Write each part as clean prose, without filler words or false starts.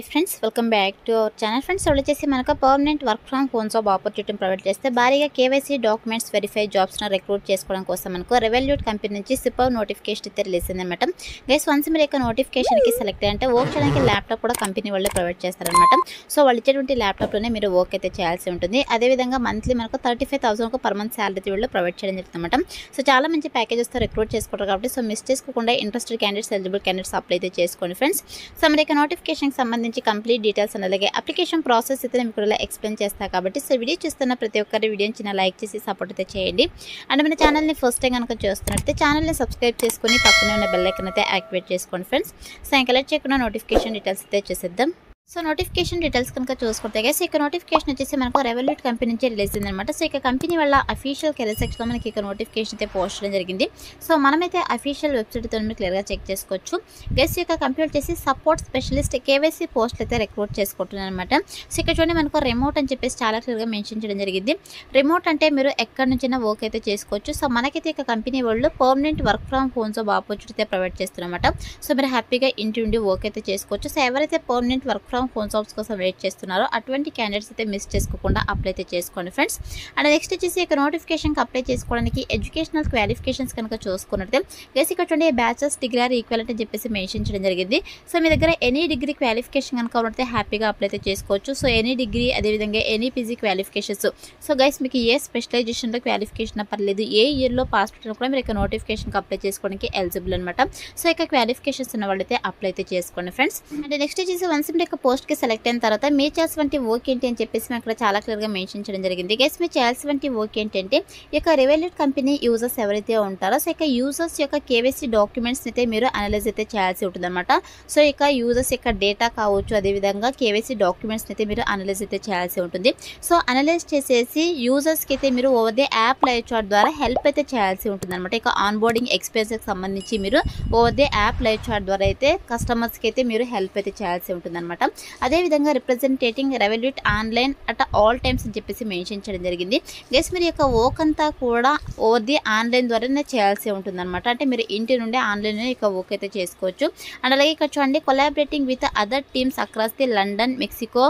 Hi friends, welcome back to our channel. Friends వచ్చేసి మనకు permanent work from home job ఆపర్చునిటీని provide చేస్తే భారీగా కేవైసీ డాక్యుమెంట్స్ వెరిఫై జాబ్స్ను రిక్రూట్ చేసుకోవడం కోసం మనకు రెవల్యూట్ కంపెనీ నుంచి సిపర్ నోటిఫికేషన్ అయితే రిలీజ్ అయిందన్నమాట. గైస్ వన్స్ మీరు యొక్క నోటిఫికేషన్కి సెలెక్ట్ అయ్యంటే వర్క్ చేయడానికి ల్యాప్టాప్ కూడా కంపెనీ వాళ్ళు ప్రొవైడ్ చేస్తారనమాట. సో వాళ్ళు ఇచ్చేటువంటి ల్యాప్టాప్లోనే మీరు వర్క్ అయితే చేయాల్సి ఉంటుంది. అదేవిధంగా మంత్లీ మనకు 35,000 పర్ మంత్ శాలరీ వీళ్ళు ప్రొవైడ్ చేయడం జరుగుతుందన్నమాట. సో చాలా మంచి ప్యాకేజెస్తో రిక్రూట్ చేసుకుంటారు కాబట్టి సో మిస్ చేసుకోకుండా interested candidates, eligible candidates apply అయితే చేసుకోండి ఫ్రెండ్స్. సో మరి యొక్క నోటిఫికేషన్కి సంబంధించి కంప్లీట్ డీటెయిల్స్ అండ్ అలాగే అప్లికేషన్ ప్రాసెస్ అయితే మీకు ఇలా ఎక్స్ప్లెయిన్ చేస్తాను కాబట్టి సో వీడియో చూస్తున్న ప్రతి ఒక్కరి వీడియోని చిన్న లైక్ చేసి సపోర్ట్ అయితే చేయండి. అండ్ మన ఛానల్ని ఫస్ట్ టైం కనుక చూస్తున్నట్లయితే ఛానల్ని సబ్స్క్రైబ్ చేసుకొని పక్కనే ఉన్న బెల్ ఐకాన్ అయితే యాక్టివేట్ చేసుకోండి ఫ్రెండ్స్. సో ఇంకా లైక్ చేయకుండా నోటిఫికేషన్ డీటెయిల్స్ అయితే చూసేద్దాం. సో నోటిఫికేషన్ డీటెయిల్స్ కనుక చూసుకుంటే గైస్ ఇక నోటిఫికేషన్ వచ్చేసి మనకు రెవల్యూట్ కంపెనీ నుంచి రిలీజ్ అయిందనమాట. సో ఇక కంపెనీ వల్ల అఫీషియల్ కెరీర్ సెక్షన్లో మనకి ఇక నోటిఫికేషన్ అయితే పోస్ట్ చేయడం జరిగింది. సో మనమైతే అఫీషియల్ వెబ్సైట్తో మీరు క్లియర్గా చెక్ చేసుకోవచ్చు. గైస్ ఇక కంపెనీ వచ్చేసి సపోర్ట్ స్పెషలిస్ట్ కేవైసీ పోస్టులు అయితే రిక్రూట్ చేసుకుంటున్నారు అనమాట. సో ఇక్కడ చూడండి మనకు రిమోట్ అని చెప్పేసి చాలా క్లియర్గా మెన్షన్ చేయడం జరిగింది. రిమోట్ అంటే మీరు ఎక్కడి నుంచైనా వర్క్ అయితే చేసుకోవచ్చు. సో మనకైతే ఇక కంపెనీ వాళ్ళు permanent work from home job opportunity అయితే ప్రొవైడ్ చేస్తున్నారన్నమాట. సో మీరు హ్యాపీగా ఇంటి నుండి వర్క్ అయితే చేసుకోవచ్చు. సో ఎవరైతే permanent work from home jobs కోసం వెయిట్ చేస్తున్నారో అటువంటి క్యాండిడేట్స్ అయితే మిస్ చేసుకోకుండా అప్లై అయితే చేసుకోండి ఫ్రెండ్స్. అండ్ నెక్స్ట్ వచ్చేసి ఇక నోటిఫికేషన్కి అప్లై చేసుకోవడానికి ఎడ్యుకేషనల్ క్వాలిఫికేషన్స్ కనుక చూసుకున్నట్లయితే గైస్ ఇక్కడ చూడండి బ్యాచిలర్స్ డిగ్రీ ఆర్ ఈక్వల్ అని చెప్పేసి మెన్షన్ చేయడం జరిగింది. సో మీ దగ్గర ఎనీ డిగ్రీ క్వాలిఫికేషన్ కనుక ఉన్నట్లయితే హ్యాపీగా అప్లై అయితే చేసుకోవచ్చు. సో ఎనీ డిగ్రీ అదేవిధంగా any PG qualifications. So guys మీకు ఏ స్పెషలైజేషన్లో క్వాలిఫికేషన్ పర్లేదు, ఏ ఇయర్లో పాస్ పెట్టినా కూడా మీరు ఇక నోటిఫికేషన్కి అప్లై చేసుకోవడానికి ఎలిజిబుల్ అనమాట. సో ఇక క్వాలిఫికేషన్స్ ఉన్న వాళ్ళైతే అప్లై అయితే చేసుకోండి ఫ్రెండ్స్. అండ్ నెక్స్ట్ వచ్చేసి వన్స్ మీరు ఇక పోస్ట్కి సెలెక్ట్ అయిన తర్వాత మీరు చేయాల్సిన వర్క్ ఏంటి అని చెప్పేసి మనకు ఇక్కడ చాలా క్లియర్గా మెన్షన్ చేయడం జరిగింది. గైస్ మీరు చేయాల్సిన వర్క్ ఏంటంటే ఈ యొక్క రెవల్యూట్ కంపెనీ యూజర్స్ ఎవరైతే ఉంటారో సో ఇక యూజర్స్ యొక్క కేవైసీ డాక్యుమెంట్స్ అయితే మీరు అనలైజ్ అయితే చేయాల్సి ఉంటుంది అనమాట. సో ఇక యూజర్స్ యొక్క డేటా కావచ్చు, అదేవిధంగా కేవైసీ డాక్యుమెంట్స్ అయితే మీరు అనలైజ్ అయితే చేయాల్సి ఉంటుంది. సో అనలైజ్ చేసేసి యూజర్స్కి అయితే మీరు over the app live chat ద్వారా హెల్ప్ అయితే చేయాల్సి ఉంటుంది అనమాట. ఇక ఆన్ బోర్డింగ్ ఎక్స్పీరియన్స్కి సంబంధించి మీరు over the app live chat ద్వారా అయితే కస్టమర్స్కి అయితే మీరు హెల్ప్ అయితే చేయాల్సి ఉంటుంది అనమాట. అదేవిధంగా representing Revolut online at all times అని చెప్పేసి మెన్షన్ చేయడం జరిగింది. గైస్ మీరు యొక్క వర్క్ అంతా కూడా ఓవర్ ది ఆన్లైన్ ద్వారానే చేయాల్సి ఉంటుంది అనమాట. అంటే మీరు ఇంటి నుండి ఆన్లైన్లో ఇక వర్క్ అయితే చేసుకోవచ్చు. అండ్ అలాగే ఇక్కడ చూడండి collaborating with other teams across the London, Mexico,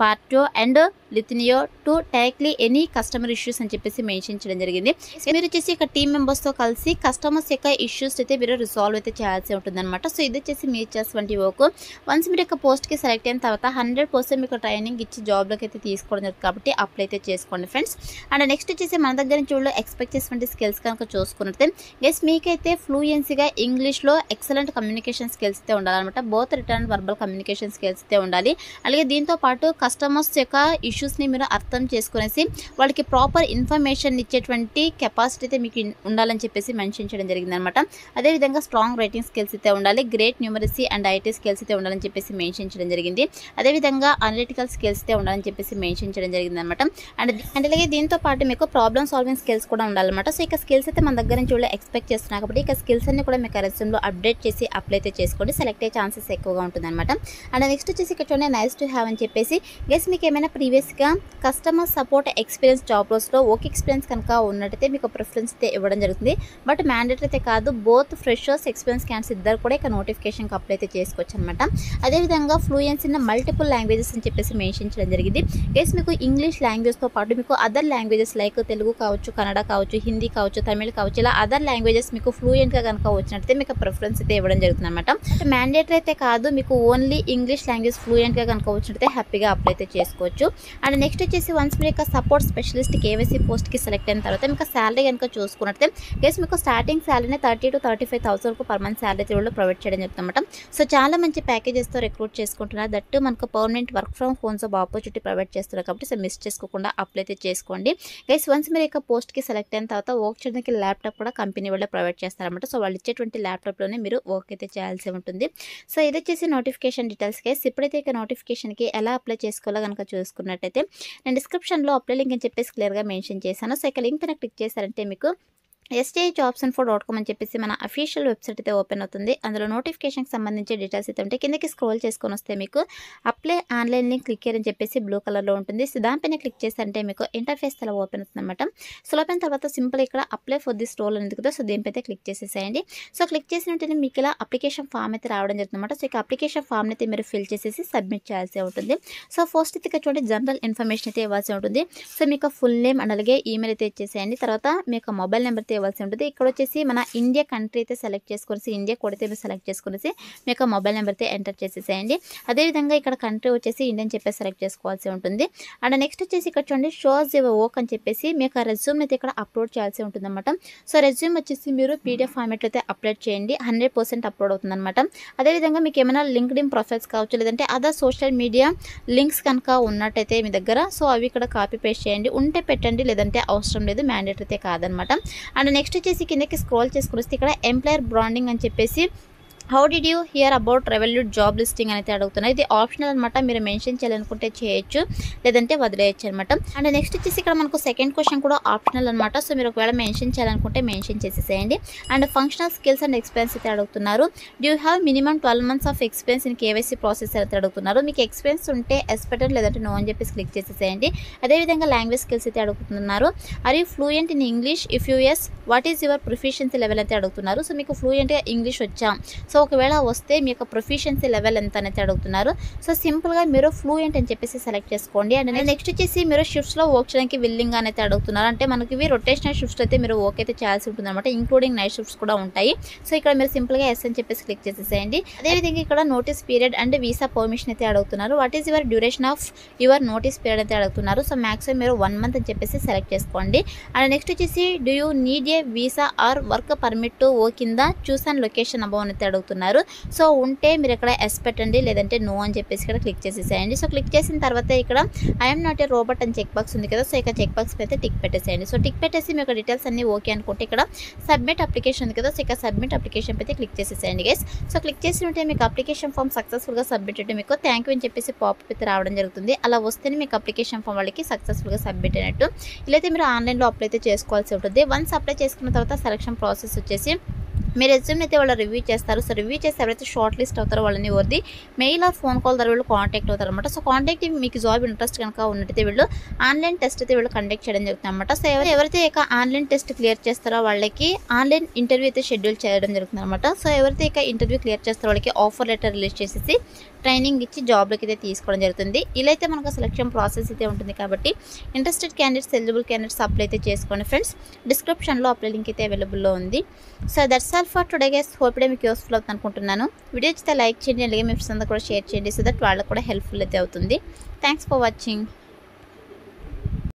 Porto and Lithuania to tackle any customer issues అని చెప్పేసి మెన్షన్ చేయడం జరిగింది. మీరు వచ్చేసి ఇక టీమ్ మెంబర్స్తో కలిసి కస్టమర్స్ యొక్క ఇష్యూస్ అయితే మీరు రిసాల్వ్ అయితే చేయాల్సి ఉంటుంది అనమాట. సో ఇది వచ్చేసి మీరు చేసేటువంటి వర్క్. వన్స్ మీరు యొక్క పోస్ట్కి సెలెక్ట్ అయిన తర్వాత 100% మీకు ట్రైనింగ్ ఇచ్చి జాబ్లోకి అయితే తీసుకోవడం జరుగుతుంది కాబట్టి అప్లై అయితే చేసుకోండి ఫ్రెండ్స్. అండ్ నెక్స్ట్ వచ్చేసి మన దగ్గర నుంచి వాళ్ళు ఎక్స్పెక్ట్ చేసినటువంటి స్కిల్స్ కనుక చూసుకున్నట్లయితే గైస్ మీకైతే ఫ్లూయెన్సీగా ఇంగ్లీష్లో ఎక్సలెంట్ కమ్యూనికేషన్ స్కిల్స్ అయితే ఉండాలన్నమాట. Both return and verbal communication skills అయితే ఉండాలి. అలాగే దీంతో పాటు కస్టమర్స్ యొక్క ఇష్యూస్ని మీరు అర్థం చేసుకునేసి వాళ్ళకి ప్రాపర్ ఇన్ఫర్మేషన్ ఇచ్చేటువంటి కెపాసిటీ అయితే మీకు ఉండాలని చెప్పేసి మెన్షన్ చేయడం జరిగింది అనమాట. అదేవిధంగా స్ట్రాంగ్ రైటింగ్ స్కిల్స్ అయితే ఉండాలి. Great numeracy and IT skills అయితే ఉండాలని చెప్పేసి మెన్షన్ చేయడం జరిగింది. అదేవిధంగా అనలిటికల్ స్కిల్స్ అయితే ఉండాలని చెప్పేసి మెన్షన్ చేయడం జరిగింది అనమాట. అండ్ అలాగే దీంతో పాటు మీకు ప్రాబ్లమ్ సాల్వింగ్ స్కిల్స్ కూడా ఉండాలన్నమాట. సో ఇక స్కిల్స్ అయితే మన దగ్గర నుంచి వాళ్ళు ఎక్స్పెక్ట్ చేస్తున్నారు కాబట్టి ఇక స్కిల్స్ అన్ని కూడా మీకు రెజ్యూమ్లో అప్డేట్ చేసి అప్లై అయితే చేసుకోండి. సెలెక్ట్ అయ్యే ఛాన్సెస్ ఎక్కువగా ఉంటుంది అనమాట. అండ్ నెక్స్ట్ వచ్చేసి ఇక్కడ చూడండి నైస్ టు హ్యావ్ అని చెప్పేసి గెస్ మీకు ఏమైనా ప్రీవియస్గా కస్టమర్ సపోర్ట్ ఎక్స్పీరియన్స్ జాబ్ రోస్లో వర్క్ ఎక్స్పీరియన్స్ కనుక ఉన్నట్టయితే మీకు ప్రిఫరెన్స్ అయితే ఇవ్వడం జరుగుతుంది. బట్ మ్యాండేటరీ అయితే కాదు, బోత్ ఫ్రెషర్స్ ఎక్స్పీరియన్స్ క్యాండిడేట్స్ ఇద్దరు కూడా ఇక నోటిఫికేషన్కి అప్లై అయితే చేసుకోవచ్చు అనమాట. అదేవిధంగా ఫ్లూయెన్స్ ఇన్ మల్టిపుల్ లాంగ్వేజెస్ అని చెప్పేసి మెన్షన్ చేయడం జరిగింది. గైస్ మీకు ఇంగ్లీష్ లాంగ్వేజ్తో పాటు మీకు అదర్ లాంగ్వేజెస్ లైక్ తెలుగు కావచ్చు, కన్నడ కావచ్చు, హిందీ కావచ్చు, తమిళ్ కావచ్చు, ఇలా అదర్ లాంగ్వేజెస్ మీకు ఫ్లూయెంట్గా కనుక వచ్చినట్టయితే మీకు ప్రిఫరెన్స్ అయితే ఇవ్వడం జరుగుతుంది అనమాట. మ్యాండేటరీ అయితే కాదు, మీకు ఓన్లీ ఇంగ్లీష్ లాంగ్వేజ్ ఫ్లూయెంట్గా కనుక వచ్చినట్టయితే హ్యాపీగా అప్లై అయితే చేసుకోవచ్చు. అండ్ నెక్స్ట్ వచ్చేసి వన్స్ మీరు యొక్క సపోర్ట్ స్పెషలిస్ట్ కేవైసీ పోస్ట్కి సెలెక్ట్ అయిన తర్వాత మీకు శాలరీ కనుక చూసుకున్నట్టయితే గైస్ మీకు స్టార్టింగ్ శాలరీని 30,000 to 35,000 పర్ మంత్ శాలరీ వాళ్ళు ప్రొవైడ్ చేయడం జరుగుతుందన్నమాట. సో చాలా మంచి ప్యాకేజెస్తో రిక్రూట్ చేసుకుంటున్నారు. దట్టు మనకు permanent work from home job opportunity provide చేస్తున్నారు కాబట్టి సో మిస్ చేసుకోకుండా అప్లై అయితే చేసుకోండి. గైస్ వన్స్ మీరు యొక్క పోస్ట్కి సెలెక్ట్ అయిన తర్వాత వర్క్ చేయడానికి ల్యాప్టాప్ కూడా కంపెనీ వాళ్ళే ప్రొవైడ్ చేస్తారన్నమాట. సో వాళ్ళు ఇచ్చేటువంటి ల్యాప్టాప్లోనే మీరు వర్క్ అయితే చేయాల్సి ఉంటుంది. సో ఇది వచ్చేసి నోటిఫికేషన్ డీటెయిల్స్ గైస్. ఇప్పుడైతే ఇక నోటిఫికేషన్కి ఎలా అప్లై చేసుకోవాలో కనుక చూసుకున్నట్టయితే నేను డిస్క్రిప్షన్లో అప్లై లింక్ అని చెప్పేసి క్లియర్గా మెన్షన్ చేశాను. సో ఇక లింక్ పైన క్లిక్ చేశారంటే మీకు STIjobsinfo.com అని చెప్పేసి మన అఫీషియల్ వెబ్సైట్ అయితే ఓపెన్ అవుతుంది. అందులో నోటిఫికేషన్కి సంబంధించి డీటెయిల్స్ అయితే ఉంటాయి. కిందకి స్క్రోల్ చేసుకొని వస్తే మీకు అప్లై ఆన్లైన్ లింక్ క్లిక్ అని చెప్పేసి బ్లూ కలర్లో ఉంటుంది. సో దానిపైన క్లిక్ చేస్తే మీకు ఇంటర్ఫేస్ అలా ఓపెన్ అవుతుంది అనమాట. సో ఓపెన్ తర్వాత సింపుల్ ఇక్కడ అప్లై ఫర్ దిస్ రోల్ అనేది కదా, సో దీనిపైతే క్లిక్ చేసేసేయండి. సో క్లిక్ చేసిన వెంటనే మీకు ఇలా అప్లికేషన్ ఫామ్ అయితే రావడం జరుగుతుంది అనమాట. సో ఇక అప్లికేషన్ ఫామ్ని అయితే మీరు ఫిల్ చేసేసి సబ్మిట్ చేయాల్సి ఉంటుంది. సో ఫస్ట్ అయితే ఇక్కడ చూడండి జనరల్ ఇన్ఫర్మేషన్ అయితే ఇవ్వాల్సి ఉంటుంది. సో మీకు ఫుల్ నేమ్ అండ్ అలాగే ఈమెయిల్ అయితే ఇచ్చేసేయండి. తర్వాత మీకు మొబైల్ నెంబర్ అయితే ఇవ్వాల్సి ఉంటుంది. ఇక్కడ వచ్చేసి మన ఇండియా కంట్రీ అయితే సెలెక్ట్ చేసుకునేసి ఇండియా కోడ్ అయితే సెలెక్ట్ చేసుకునేసి మీకు మొబైల్ నెంబర్ అయితే ఎంటర్ చేసేసేయండి. అదేవిధంగా ఇక్కడ కంట్రీ వచ్చేసి ఇండియా అని చెప్పేసి సెలెక్ట్ చేసుకోవాల్సి ఉంటుంది. అండ్ నెక్స్ట్ వచ్చేసి ఇక్కడ చూడండి షోస్ యువర్ వర్క్ అని చెప్పేసి మీకు ఆ రెజ్యూమ్ అయితే ఇక్కడ అప్లోడ్ చేయాల్సి ఉంటుంది అనమాట. సో రెజ్యూమ్ వచ్చేసి మీరు PDF ఫార్మాట్లో అయితే అప్లోడ్ చేయండి. 100% అప్లోడ్ అవుతుంది అనమాట. అదేవిధంగా మీకు ఏమైనా లింక్డ్ఇన్ ప్రొఫైల్స్ కావచ్చు, లేదంటే అదర్ సోషల్ మీడియా లింక్స్ కనుక ఉన్నట్టయితే మీ దగ్గర, సో అవి ఇక్కడ కాపీ పేస్ట్ చేయండి. ఉంటే పెట్టండి, లేదంటే అవసరం లేదు, మ్యాండేటరీ అయితే కాదనమాట. అండ్ నెక్స్ట్ వచ్చేసి కిందకి స్క్రోల్ చేసుకుని వస్తే ఇక్కడ ఎంప్లాయర్ బ్రాండింగ్ అని చెప్పేసి how did you hear about Revolut job listing అయితే అడుగుతున్నారు. ఇది ఆప్షనల్ అనమాట. మీరు మెన్షన్ చేయాలనుకుంటే చేయొచ్చు, లేదంటే వదిలేయచ్చు అనమాట. అండ్ నెక్స్ట్ వచ్చేసి ఇక్కడ మనకు సెకండ్ క్వశ్చన్ కూడా ఆప్షనల్ అనమాట. సో మీరు ఒకవేళ మెన్షన్ చేయాలనుకుంటే మెన్షన్ చేసేసేయండి. And functional skills and experience అయితే అడుగుతున్నారు. Do you have minimum 12 months of experience in KYC process అయితే అడుగుతున్నారు. మీకు ఎక్స్పీరియన్స్ ఉంటే ఎస్ బటన్, లేదంటే నో అని చెప్పేసి క్లిక్ చేసేసేయండి. అదేవిధంగా లాంగ్వేజ్ స్కిల్స్ అయితే అడుగుతున్నారు. Are you fluent in English? If you yes what is your proficiency level అయితే అడుగుతున్నారు. సో మీకు ఫ్లూయెంట్గా ఇంగ్లీష్ వచ్చా, సో ఒకవేళ వస్తే మీ యొక్క ప్రొఫిషియన్సీ లెవెల్ ఎంత అనేది అడుగుతున్నారు. సో సింపుల్గా మీరు ఫ్లూయెంట్ అని చెప్పేసి సెలెక్ట్ చేసుకోండి. అండ్ నెక్స్ట్ వచ్చేసి మీరు షిఫ్ట్స్లో వర్క్ చేయడానికి విల్లింగ్ అనేది అడుగుతున్నారు. అంటే మనకి ఇవి రొటేషనల్ షిఫ్ట్స్ అయితే మీరు వర్క్ అయితే చేయాల్సి ఉంటుంది అనమాట, ఇంక్లూడింగ్ నైట్ షిఫ్ట్స్ కూడా ఉంటాయి. సో ఇక్కడ మీరు సింపుల్గా ఎస్ అని చెప్పేసి క్లిక్ చేసేసేయండి. అదేవిధంగా ఇక్కడ notice period and visa permission అయితే అడుగుతున్నారు. What is your duration of your notice period అయితే అడుగుతున్నారు. సో మ్యాక్సిమం మీరు 1 month అని చెప్పేసి సెలెక్ట్ చేసుకోండి. అండ్ నెక్స్ట్ వచ్చేసి do you need a visa or work permit to work in the choose and location above అయితే అడుగుతున్నారు. సో ఉంటే మీరు ఇక్కడ ఎస్ పెట్టండి, లేదంటే నో అని చెప్పేసి ఇక్కడ క్లిక్ చేసేసేయండి. సో క్లిక్ చేసిన తర్వాత ఇక్కడ ఐఎమ్ నాట్ ఏ రోబోట్ అని చెక్ బాక్స్ ఉంది కదా, సో ఇక్కడ చెక్ బాక్స్ అయితే టిక్ పెట్టేసేయండి. సో టిక్ పెట్టేసి మీకు డీటెయిల్స్ అన్ని ఓకే అనుకుంటే ఇక్కడ సబ్మిట్ అప్లికేషన్ ఉంది కదా, సో ఇక్కడ సబ్మిట్ అప్లికేషన్ అయితే క్లిక్ చేసేసేయండి గైస్. సో క్లిక్ చేసినట్టే మీకు అప్లికేషన్ ఫామ్ సక్సెస్ఫుల్గా సబ్మిట్ అయితే మీకు థ్యాంక్ యూ అని చెప్పేసి పాపప్ అయితే రావడం జరుగుతుంది. అలా వస్తేనే మీకు అప్లికేషన్ ఫామ్ వాళ్ళకి సక్సెస్ఫుల్గా సబ్మిట్ అయినట్టు. ఇలా అయితే మీరు ఆన్లైన్లో అప్లై అయితే చేసుకోవాల్సి ఉంటుంది. వన్స్ అప్లై చేసుకున్న తర్వాత సెలక్షన్ ప్రాసెస్ వచ్చేసి మీ రెజ్యూమ్ అయితే వాళ్ళు రివ్యూ చేస్తారు. సో రివ్యూ చేసి ఎవరైతే షార్ట్ లిస్ట్ అవుతారో వాళ్ళని ఎవరిది మెయిల్ ఆర్ ఫోన్ కాల్ ద్వారా వీళ్ళు కాంటాక్ట్ అవుతారు అనమాట. సో కాంటాక్ట్ మీకు జాబ్ ఇంట్రెస్ట్ కనుక ఉన్నట్టయితే వీళ్ళు ఆన్లైన్ టెస్ట్ అయితే వీళ్ళు కండక్ట్ చేయడం జరుగుతుంది అనమాట. సో ఎవరైతే ఇక ఆన్లైన్ టెస్ట్ క్లియర్ చేస్తారో వాళ్ళకి ఆన్లైన్ ఇంటర్వ్యూ అయితే షెడ్యూల్ చేయడం జరుగుతుంది అనమాట. సో ఎవరైతే ఇక ఇంటర్వ్యూ క్లియర్ చేస్తారో వాళ్ళకి ఆఫర్ లెటర్ రిలీజ్ చేసేసి ట్రైనింగ్ ఇచ్చి జాబ్లోకి అయితే తీసుకోవడం జరుగుతుంది. ఇలా అయితే మనకు సెలక్షన్ ప్రాసెస్ అయితే ఉంటుంది. కాబట్టి interested candidates, eligible candidates apply అయితే చేసుకోండి ఫ్రెండ్స్. డిస్క్రిప్షన్లో అప్లై లింక్ అయితే అవైలబుల్లో ఉంది. So that's all for today guys. Hope ఇడే మీకు యూస్ఫుల్ అవుతుంది అనుకుంటున్నాను. వీడియో అయితే లైక్ చేయండి, అలాగే మీ ఫ్రెండ్స్ అందరూ కూడా షేర్ చేయండి, సో దట్ వాళ్ళకి కూడా హెల్ప్ఫుల్ అయితే అవుతుంది. Thanks for watching.